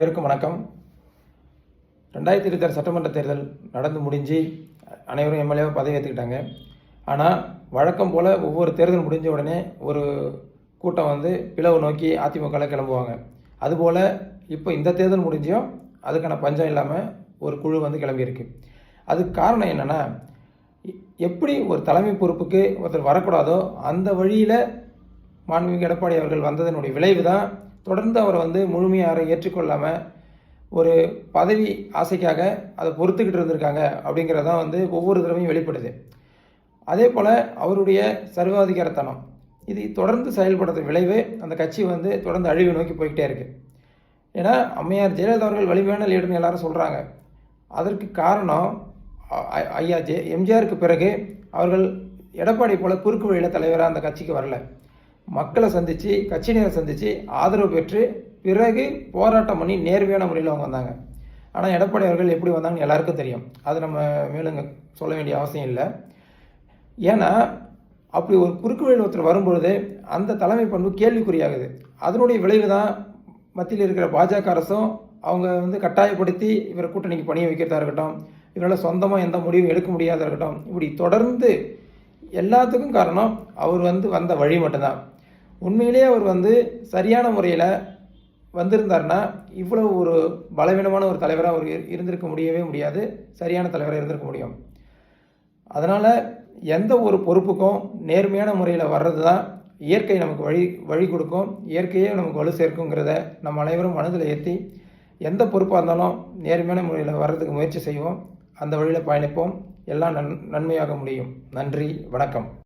அனைவருக்கும் வணக்கம். 2026 சட்டமன்ற தேர்தல் நடந்து முடிஞ்சு அனைவரும் எம்எல்ஏவாக பதவி ஏற்றுக்கிட்டாங்க. ஆனால் வழக்கம் போல் ஒவ்வொரு தேர்தல் முடிஞ்ச உடனே ஒரு கூட்டம் பிளவு நோக்கி அதிமுகவில் கிளம்புவாங்க. அதுபோல் இப்போ இந்த தேர்தல் முடிஞ்சும் அதுக்கான பஞ்சம் இல்லாமல் ஒரு குழு கிளம்பியிருக்கு. அதுக்கு காரணம் என்னென்னா, எப்படி ஒரு தலைமை பொறுப்புக்கு ஒருத்தர் வரக்கூடாதோ அந்த வழியில் மாண்புமிகு எடப்பாடி அவர்கள் வந்ததனுடைய விளைவு தான் தொடர்ந்து அவர் முழுமையாக ஏற்றுக்கொள்ளாமல் ஒரு பதவி ஆசைக்காக அதை பொறுத்துக்கிட்டு இருந்திருக்காங்க அப்படிங்கிறதான் ஒவ்வொரு தடவையும் வெளிப்படுது. அதே போல் அவருடைய சர்வாதிகாரத்தனம் இது தொடர்ந்து செயல்படுற விளைவு அந்த கட்சி தொடர்ந்து அழிவு நோக்கி போய்கிட்டே இருக்குது. ஏன்னா அம்மையார் ஜெயலலிதா அவர்கள் வலிமையான லீடர்னு எல்லாரும் சொல்கிறாங்க. அதற்கு காரணம் ஐயா எம்ஜிஆருக்கு பிறகு அவர்கள் எடப்பாடி போல் குறுக்கு வழியில் தலைவராக அந்த கட்சிக்கு வரல. மக்களை சந்தித்து கட்சியினரை சந்தித்து ஆதரவு பெற்று பிறகு போராட்டம் பண்ணி நேர்மையான முறையில் அவங்க வந்தாங்க. ஆனால் எடப்பாடி அவர்கள் எப்படி வந்தாங்கன்னு எல்லாருக்கும் தெரியும். அது நம்ம மேலும் சொல்ல வேண்டிய அவசியம் இல்லை. ஏன்னா அப்படி ஒரு குறுக்கு வழியில் ஒருத்தர் வரும்பொழுது அந்த தலைமை பண்பு கேள்விக்குறியாகுது. அதனுடைய விளைவு தான் மத்தியில் இருக்கிற பாஜக அரசும் அவங்க கட்டாயப்படுத்தி இவரை கூட்டணிக்கு பணிய வைக்கிறதா இருக்கட்டும், இவரால் சொந்தமாக எந்த முடிவும் எடுக்க முடியாத இருக்கட்டும், இப்படி தொடர்ந்து எல்லாத்துக்கும் காரணம் அவர் வந்த வழி மட்டும்தான். உண்மையிலேயே அவர் சரியான முறையில் வந்திருந்தார்னா இவ்வளவு ஒரு பலவீனமான ஒரு தலைவராக அவர் இருந்திருக்க முடியாது. சரியான தலைவராக இருந்திருக்க முடியும். அதனால் எந்த ஒரு பொறுப்புக்கும் நேர்மையான முறையில் வர்றது தான் இயற்கை நமக்கு வழி கொடுக்கும், இயற்கையே நமக்கு வலு சேர்க்குங்கிறத நம்ம அனைவரும் மனதில் ஏற்றி எந்த பொறுப்பாக இருந்தாலும் நேர்மையான முறையில் வர்றதுக்கு முயற்சி செய்வோம். அந்த வழியில் பயணிப்போம். எல்லாம் நன்மையாக முடியும். நன்றி, வணக்கம்.